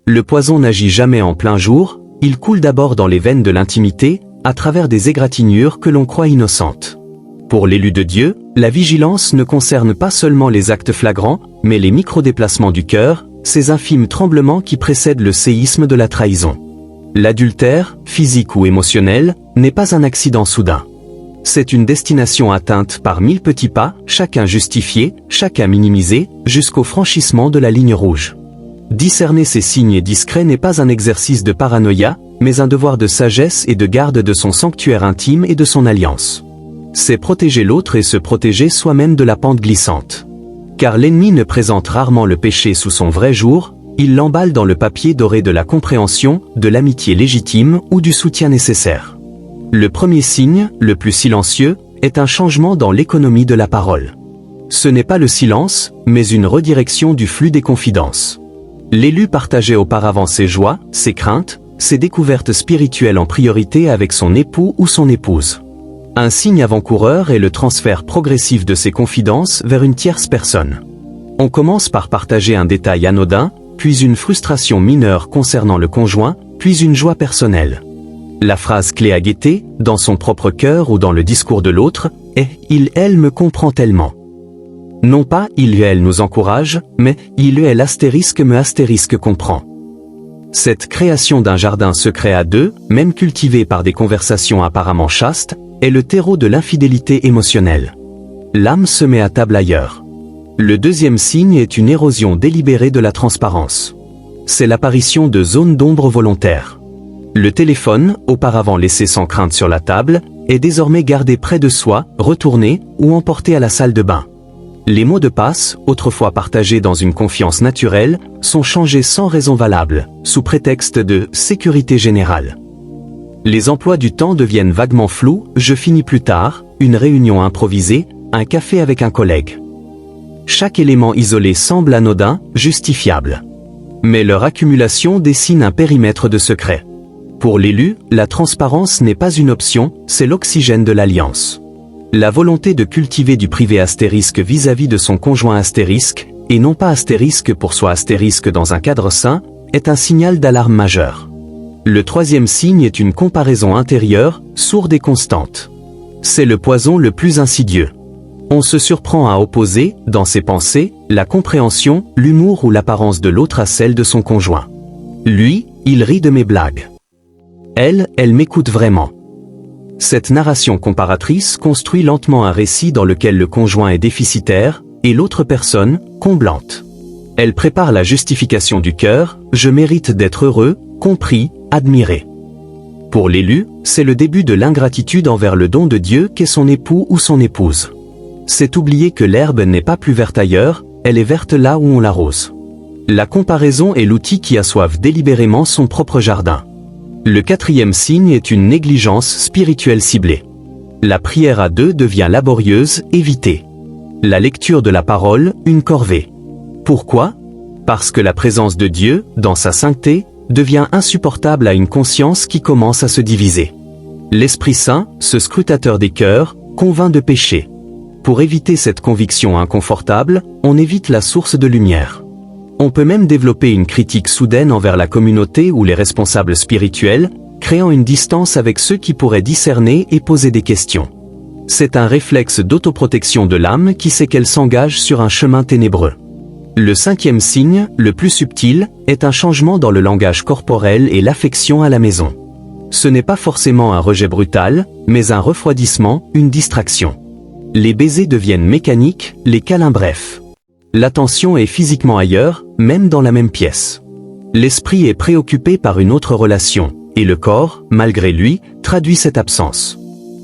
Le poison n'agit jamais en plein jour, il coule d'abord dans les veines de l'intimité, à travers des égratignures que l'on croit innocentes. Pour l'élu de Dieu, la vigilance ne concerne pas seulement les actes flagrants, mais les micro-déplacements du cœur, ces infimes tremblements qui précèdent le séisme de la trahison. L'adultère, physique ou émotionnel, n'est pas un accident soudain. C'est une destination atteinte par 1000 petits pas, chacun justifié, chacun minimisé, jusqu'au franchissement de la ligne rouge. Discerner ces signes discrets n'est pas un exercice de paranoïa, mais un devoir de sagesse et de garde de son sanctuaire intime et de son alliance. C'est protéger l'autre et se protéger soi-même de la pente glissante. Car l'ennemi ne présente rarement le péché sous son vrai jour, il l'emballe dans le papier doré de la compréhension, de l'amitié légitime ou du soutien nécessaire. Le premier signe, le plus silencieux, est un changement dans l'économie de la parole. Ce n'est pas le silence, mais une redirection du flux des confidences. L'élu partageait auparavant ses joies, ses craintes, ses découvertes spirituelles en priorité avec son époux ou son épouse. Un signe avant-coureur est le transfert progressif de ces confidences vers une tierce personne. On commence par partager un détail anodin, puis une frustration mineure concernant le conjoint, puis une joie personnelle. La phrase clé à guetter, dans son propre cœur ou dans le discours de l'autre, est « il/elle me comprend tellement ». Non pas « il/elle nous encourage », mais « il/elle me comprend ». Cette création d'un jardin secret à deux, même cultivé par des conversations apparemment chastes, est le terreau de l'infidélité émotionnelle. L'âme se met à table ailleurs. Le deuxième signe est une érosion délibérée de la transparence. C'est l'apparition de zones d'ombre volontaires. Le téléphone, auparavant laissé sans crainte sur la table, est désormais gardé près de soi, retourné ou emporté à la salle de bain. Les mots de passe, autrefois partagés dans une confiance naturelle, sont changés sans raison valable, sous prétexte de « sécurité générale ». Les emplois du temps deviennent vaguement flous, je finis plus tard, une réunion improvisée, un café avec un collègue. Chaque élément isolé semble anodin, justifiable. Mais leur accumulation dessine un périmètre de secret. Pour l'élu, la transparence n'est pas une option, c'est l'oxygène de l'alliance. La volonté de cultiver du privé astérisque vis-à-vis de son conjoint astérisque, et non pas astérisque pour soi astérisque dans un cadre sain, est un signal d'alarme majeur. Le troisième signe est une comparaison intérieure, sourde et constante. C'est le poison le plus insidieux. On se surprend à opposer, dans ses pensées, la compréhension, l'humour ou l'apparence de l'autre à celle de son conjoint. Lui, il rit de mes blagues. Elle m'écoute vraiment. Cette narration comparatrice construit lentement un récit dans lequel le conjoint est déficitaire, et l'autre personne, comblante. Elle prépare la justification du cœur, je mérite d'être heureux, compris, admiré. Pour l'élu, c'est le début de l'ingratitude envers le don de Dieu qu'est son époux ou son épouse. C'est oublier que l'herbe n'est pas plus verte ailleurs, elle est verte là où on l'arrose. La comparaison est l'outil qui assoive délibérément son propre jardin. Le quatrième signe est une négligence spirituelle ciblée. La prière à deux devient laborieuse, évitée. La lecture de la parole, une corvée. Pourquoi ? Parce que la présence de Dieu, dans sa sainteté, devient insupportable à une conscience qui commence à se diviser. L'Esprit Saint, ce scrutateur des cœurs, convainc de péché. Pour éviter cette conviction inconfortable, on évite la source de lumière. On peut même développer une critique soudaine envers la communauté ou les responsables spirituels, créant une distance avec ceux qui pourraient discerner et poser des questions. C'est un réflexe d'autoprotection de l'âme qui sait qu'elle s'engage sur un chemin ténébreux. Le cinquième signe, le plus subtil, est un changement dans le langage corporel et l'affection à la maison. Ce n'est pas forcément un rejet brutal, mais un refroidissement, une distraction. Les baisers deviennent mécaniques, les câlins brefs. L'attention est physiquement ailleurs, même dans la même pièce. L'esprit est préoccupé par une autre relation, et le corps, malgré lui, traduit cette absence.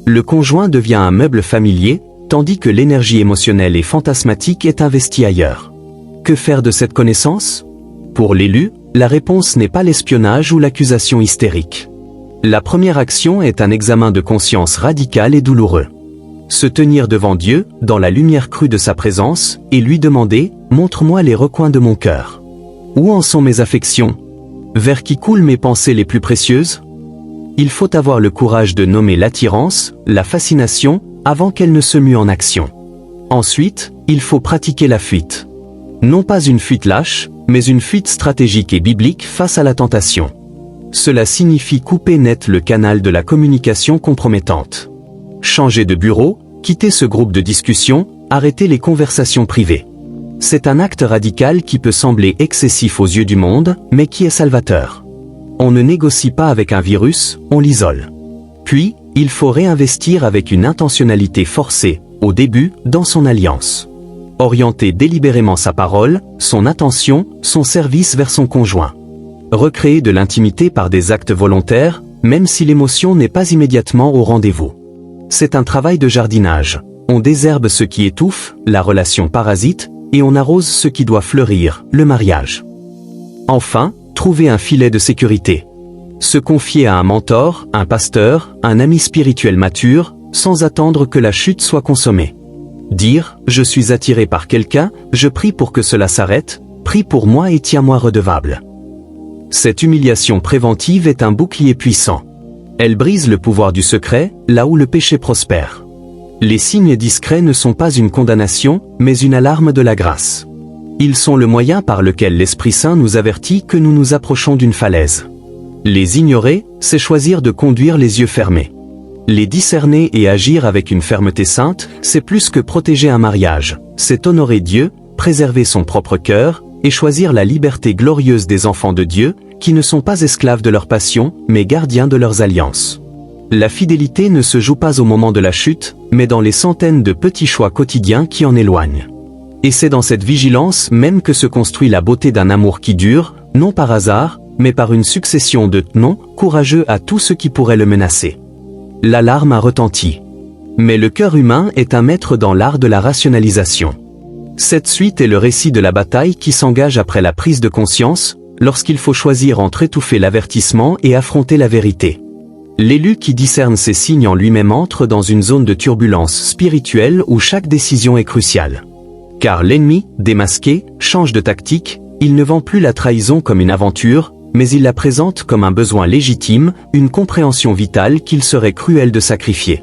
Le conjoint devient un meuble familier, tandis que l'énergie émotionnelle et fantasmatique est investie ailleurs. Que faire de cette connaissance ? Pour l'élu, la réponse n'est pas l'espionnage ou l'accusation hystérique. La première action est un examen de conscience radical et douloureux. Se tenir devant Dieu, dans la lumière crue de sa présence, et lui demander « Montre-moi les recoins de mon cœur. Où en sont mes affections ? Vers qui coulent mes pensées les plus précieuses ? » Il faut avoir le courage de nommer l'attirance, la fascination, avant qu'elle ne se mue en action. Ensuite, il faut pratiquer la fuite. Non pas une fuite lâche, mais une fuite stratégique et biblique face à la tentation. Cela signifie couper net le canal de la communication compromettante. Changer de bureau, quitter ce groupe de discussion, arrêter les conversations privées. C'est un acte radical qui peut sembler excessif aux yeux du monde, mais qui est salvateur. On ne négocie pas avec un virus, on l'isole. Puis, il faut réinvestir avec une intentionnalité forcée, au début, dans son alliance. Orienter délibérément sa parole, son attention, son service vers son conjoint. Recréer de l'intimité par des actes volontaires, même si l'émotion n'est pas immédiatement au rendez-vous. C'est un travail de jardinage. On désherbe ce qui étouffe, la relation parasite, et on arrose ce qui doit fleurir, le mariage. Enfin, trouver un filet de sécurité. Se confier à un mentor, un pasteur, un ami spirituel mature, sans attendre que la chute soit consommée. Dire « Je suis attiré par quelqu'un, je prie pour que cela s'arrête, prie pour moi et tiens-moi redevable ». Cette humiliation préventive est un bouclier puissant. Elle brise le pouvoir du secret, là où le péché prospère. Les signes discrets ne sont pas une condamnation, mais une alarme de la grâce. Ils sont le moyen par lequel l'Esprit Saint nous avertit que nous nous approchons d'une falaise. Les ignorer, c'est choisir de conduire les yeux fermés. Les discerner et agir avec une fermeté sainte, c'est plus que protéger un mariage, c'est honorer Dieu, préserver son propre cœur, et choisir la liberté glorieuse des enfants de Dieu, qui ne sont pas esclaves de leur passion, mais gardiens de leurs alliances. La fidélité ne se joue pas au moment de la chute, mais dans les centaines de petits choix quotidiens qui en éloignent. Et c'est dans cette vigilance même que se construit la beauté d'un amour qui dure, non par hasard, mais par une succession de « non » courageux à tout ce qui pourrait le menacer. L'alarme a retenti. Mais le cœur humain est un maître dans l'art de la rationalisation. Cette suite est le récit de la bataille qui s'engage après la prise de conscience, lorsqu'il faut choisir entre étouffer l'avertissement et affronter la vérité. L'élu qui discerne ces signes en lui-même entre dans une zone de turbulence spirituelle où chaque décision est cruciale. Car l'ennemi, démasqué, change de tactique, il ne vend plus la trahison comme une aventure, mais il la présente comme un besoin légitime, une compréhension vitale qu'il serait cruel de sacrifier.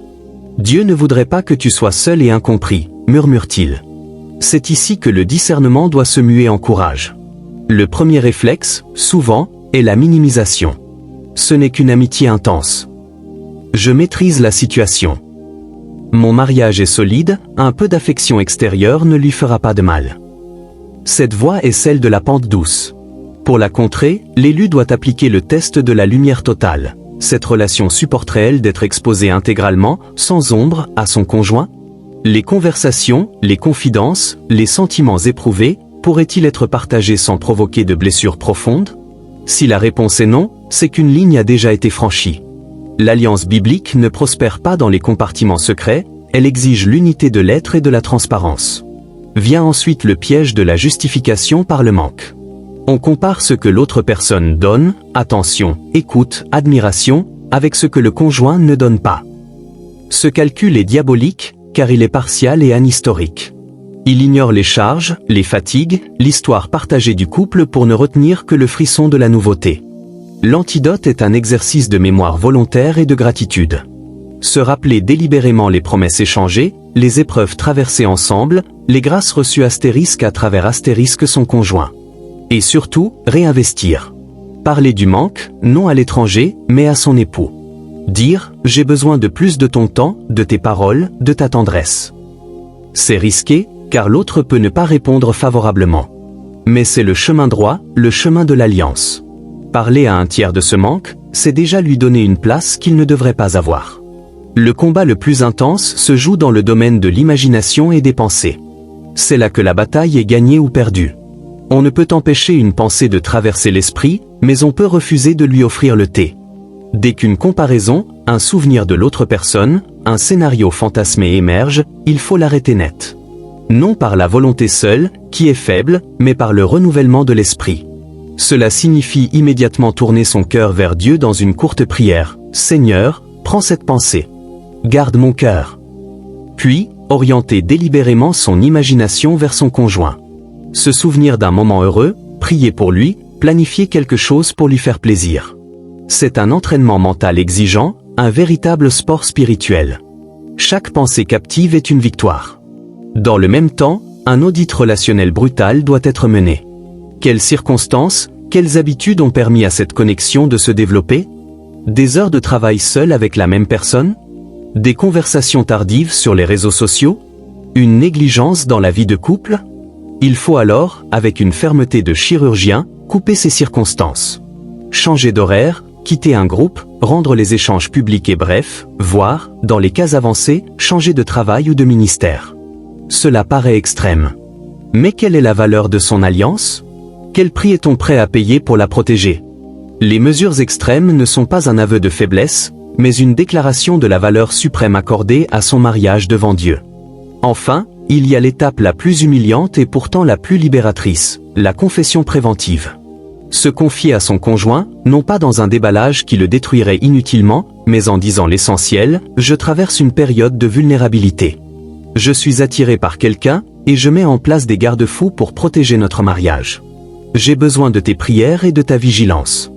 Dieu ne voudrait pas que tu sois seul et incompris, murmure-t-il. C'est ici que le discernement doit se muer en courage. Le premier réflexe, souvent, est la minimisation. Ce n'est qu'une amitié intense. Je maîtrise la situation. Mon mariage est solide, un peu d'affection extérieure ne lui fera pas de mal. Cette voie est celle de la pente douce. Pour la contrer, l'élu doit appliquer le test de la lumière totale. Cette relation supporterait-elle d'être exposée intégralement, sans ombre, à son conjoint? Les conversations, les confidences, les sentiments éprouvés, pourraient-ils être partagés sans provoquer de blessures profondes? Si la réponse est non, c'est qu'une ligne a déjà été franchie. L'alliance biblique ne prospère pas dans les compartiments secrets, elle exige l'unité de l'être et de la transparence. Vient ensuite le piège de la justification par le manque. On compare ce que l'autre personne donne, attention, écoute, admiration, avec ce que le conjoint ne donne pas. Ce calcul est diabolique, car il est partial et anhistorique. Il ignore les charges, les fatigues, l'histoire partagée du couple pour ne retenir que le frisson de la nouveauté. L'antidote est un exercice de mémoire volontaire et de gratitude. Se rappeler délibérément les promesses échangées, les épreuves traversées ensemble, les grâces reçues astérisque à travers astérisque son conjoint. Et surtout, réinvestir. Parler du manque, non à l'étranger, mais à son époux. Dire « J'ai besoin de plus de ton temps, de tes paroles, de ta tendresse ». C'est risqué, car l'autre peut ne pas répondre favorablement. Mais c'est le chemin droit, le chemin de l'alliance. Parler à un tiers de ce manque, c'est déjà lui donner une place qu'il ne devrait pas avoir. Le combat le plus intense se joue dans le domaine de l'imagination et des pensées. C'est là que la bataille est gagnée ou perdue. On ne peut empêcher une pensée de traverser l'esprit, mais on peut refuser de lui offrir le thé. Dès qu'une comparaison, un souvenir de l'autre personne, un scénario fantasmé émerge, il faut l'arrêter net. Non par la volonté seule, qui est faible, mais par le renouvellement de l'esprit. Cela signifie immédiatement tourner son cœur vers Dieu dans une courte prière. « Seigneur, prends cette pensée. Garde mon cœur. » Puis, orienter délibérément son imagination vers son conjoint. Se souvenir d'un moment heureux, prier pour lui, planifier quelque chose pour lui faire plaisir. C'est un entraînement mental exigeant, un véritable sport spirituel. Chaque pensée captive est une victoire. Dans le même temps, un audit relationnel brutal doit être mené. Quelles circonstances, quelles habitudes ont permis à cette connexion de se développer? Des heures de travail seul avec la même personne? Des conversations tardives sur les réseaux sociaux? Une négligence dans la vie de couple? Il faut alors, avec une fermeté de chirurgien, couper ces circonstances. Changer d'horaire, quitter un groupe, rendre les échanges publics et brefs, voire, dans les cas avancés, changer de travail ou de ministère. Cela paraît extrême. Mais quelle est la valeur de son alliance? Quel prix est-on prêt à payer pour la protéger? Les mesures extrêmes ne sont pas un aveu de faiblesse, mais une déclaration de la valeur suprême accordée à son mariage devant Dieu. Enfin, il y a l'étape la plus humiliante et pourtant la plus libératrice, la confession préventive. Se confier à son conjoint, non pas dans un déballage qui le détruirait inutilement, mais en disant l'essentiel, je traverse une période de vulnérabilité. Je suis attiré par quelqu'un, et je mets en place des garde-fous pour protéger notre mariage. J'ai besoin de tes prières et de ta vigilance.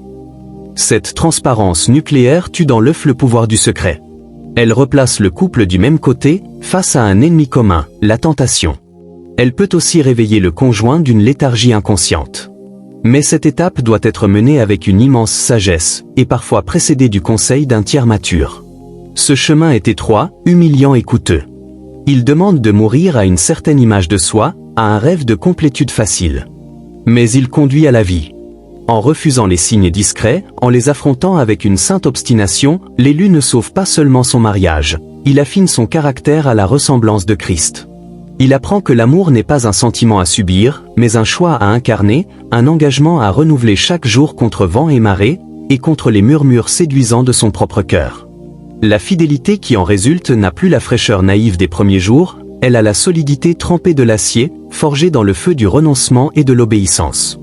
Cette transparence nucléaire tue dans l'œuf le pouvoir du secret. Elle replace le couple du même côté, face à un ennemi commun, la tentation. Elle peut aussi réveiller le conjoint d'une léthargie inconsciente. Mais cette étape doit être menée avec une immense sagesse, et parfois précédée du conseil d'un tiers mature. Ce chemin est étroit, humiliant et coûteux. Il demande de mourir à une certaine image de soi, à un rêve de complétude facile. Mais il conduit à la vie. En refusant les signes discrets, en les affrontant avec une sainte obstination, l'élu ne sauve pas seulement son mariage, il affine son caractère à la ressemblance de Christ. Il apprend que l'amour n'est pas un sentiment à subir, mais un choix à incarner, un engagement à renouveler chaque jour contre vent et marée, et contre les murmures séduisants de son propre cœur. La fidélité qui en résulte n'a plus la fraîcheur naïve des premiers jours, elle a la solidité trempée de l'acier, forgée dans le feu du renoncement et de l'obéissance.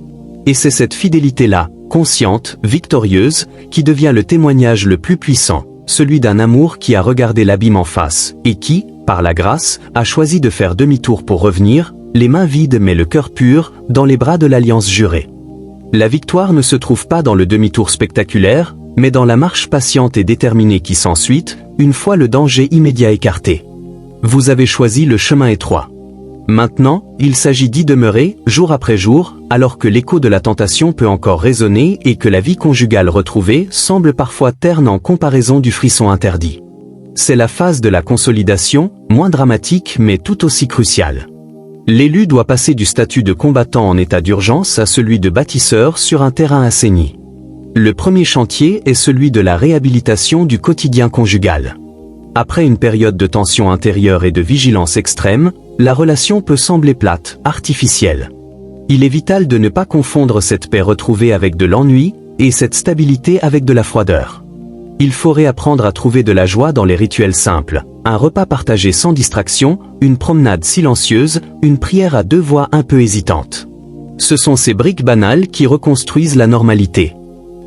Et c'est cette fidélité-là, consciente, victorieuse, qui devient le témoignage le plus puissant, celui d'un amour qui a regardé l'abîme en face, et qui, par la grâce, a choisi de faire demi-tour pour revenir, les mains vides mais le cœur pur, dans les bras de l'alliance jurée. La victoire ne se trouve pas dans le demi-tour spectaculaire, mais dans la marche patiente et déterminée qui s'ensuit, une fois le danger immédiat écarté. Vous avez choisi le chemin étroit. Maintenant, il s'agit d'y demeurer, jour après jour, alors que l'écho de la tentation peut encore résonner et que la vie conjugale retrouvée semble parfois terne en comparaison du frisson interdit. C'est la phase de la consolidation, moins dramatique mais tout aussi cruciale. L'élu doit passer du statut de combattant en état d'urgence à celui de bâtisseur sur un terrain assaini. Le premier chantier est celui de la réhabilitation du quotidien conjugal. Après une période de tension intérieure et de vigilance extrême, la relation peut sembler plate, artificielle. Il est vital de ne pas confondre cette paix retrouvée avec de l'ennui, et cette stabilité avec de la froideur. Il faut réapprendre à trouver de la joie dans les rituels simples, un repas partagé sans distraction, une promenade silencieuse, une prière à deux voix un peu hésitantes. Ce sont ces briques banales qui reconstruisent la normalité.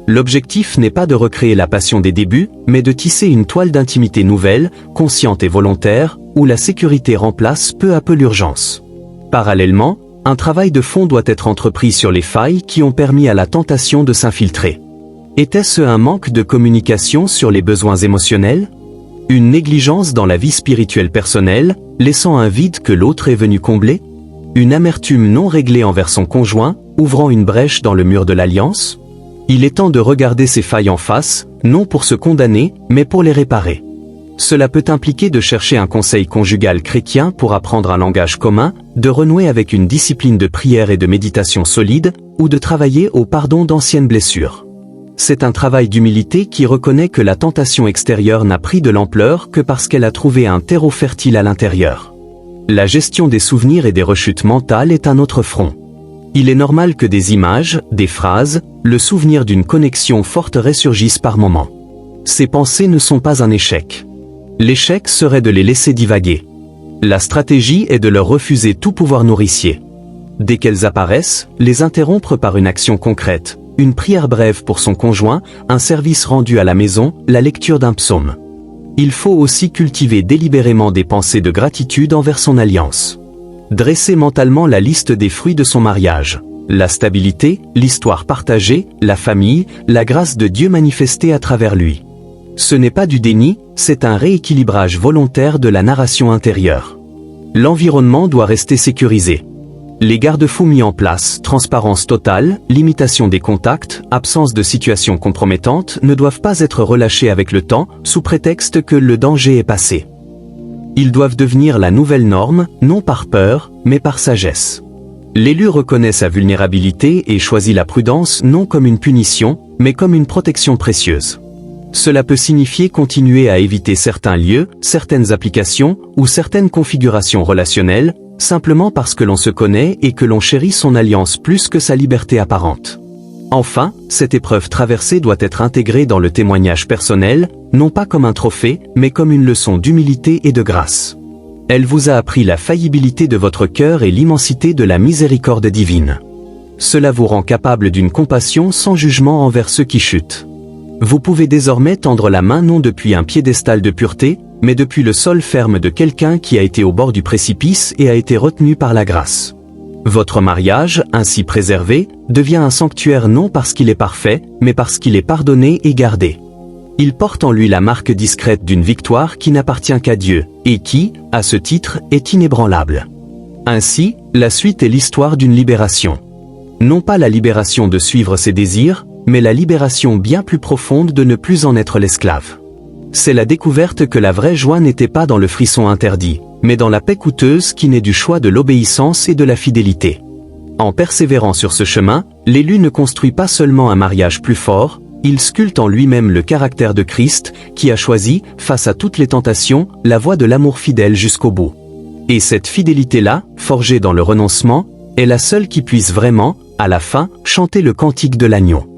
L'objectif n'est pas de recréer la passion des débuts, mais de tisser une toile d'intimité nouvelle, consciente et volontaire, où la sécurité remplace peu à peu l'urgence. Parallèlement, un travail de fond doit être entrepris sur les failles qui ont permis à la tentation de s'infiltrer. Était-ce un manque de communication sur les besoins émotionnels? Une négligence dans la vie spirituelle personnelle, laissant un vide que l'autre est venu combler? Une amertume non réglée envers son conjoint, ouvrant une brèche dans le mur de l'alliance? Il est temps de regarder ces failles en face, non pour se condamner, mais pour les réparer. Cela peut impliquer de chercher un conseil conjugal chrétien pour apprendre un langage commun, de renouer avec une discipline de prière et de méditation solide, ou de travailler au pardon d'anciennes blessures. C'est un travail d'humilité qui reconnaît que la tentation extérieure n'a pris de l'ampleur que parce qu'elle a trouvé un terreau fertile à l'intérieur. La gestion des souvenirs et des rechutes mentales est un autre front. Il est normal que des images, des phrases, le souvenir d'une connexion forte ressurgissent par moments. Ces pensées ne sont pas un échec. L'échec serait de les laisser divaguer. La stratégie est de leur refuser tout pouvoir nourricier. Dès qu'elles apparaissent, les interrompre par une action concrète, une prière brève pour son conjoint, un service rendu à la maison, la lecture d'un psaume. Il faut aussi cultiver délibérément des pensées de gratitude envers son alliance. Dresser mentalement la liste des fruits de son mariage. La stabilité, l'histoire partagée, la famille, la grâce de Dieu manifestée à travers lui. Ce n'est pas du déni, c'est un rééquilibrage volontaire de la narration intérieure. L'environnement doit rester sécurisé. Les garde-fous mis en place, transparence totale, limitation des contacts, absence de situations compromettantes, ne doivent pas être relâchés avec le temps, sous prétexte que le danger est passé. Ils doivent devenir la nouvelle norme, non par peur, mais par sagesse. L'élu reconnaît sa vulnérabilité et choisit la prudence non comme une punition, mais comme une protection précieuse. Cela peut signifier continuer à éviter certains lieux, certaines applications ou certaines configurations relationnelles, simplement parce que l'on se connaît et que l'on chérit son alliance plus que sa liberté apparente. Enfin, cette épreuve traversée doit être intégrée dans le témoignage personnel, non pas comme un trophée, mais comme une leçon d'humilité et de grâce. Elle vous a appris la faillibilité de votre cœur et l'immensité de la miséricorde divine. Cela vous rend capable d'une compassion sans jugement envers ceux qui chutent. Vous pouvez désormais tendre la main non depuis un piédestal de pureté, mais depuis le sol ferme de quelqu'un qui a été au bord du précipice et a été retenu par la grâce. Votre mariage, ainsi préservé, devient un sanctuaire non parce qu'il est parfait, mais parce qu'il est pardonné et gardé. Il porte en lui la marque discrète d'une victoire qui n'appartient qu'à Dieu, et qui, à ce titre, est inébranlable. Ainsi, la suite est l'histoire d'une libération. Non pas la libération de suivre ses désirs, mais la libération bien plus profonde de ne plus en être l'esclave. C'est la découverte que la vraie joie n'était pas dans le frisson interdit, mais dans la paix coûteuse qui naît du choix de l'obéissance et de la fidélité. En persévérant sur ce chemin, l'élu ne construit pas seulement un mariage plus fort, il sculpte en lui-même le caractère de Christ, qui a choisi, face à toutes les tentations, la voie de l'amour fidèle jusqu'au bout. Et cette fidélité-là, forgée dans le renoncement, est la seule qui puisse vraiment, à la fin, chanter le cantique de l'agneau.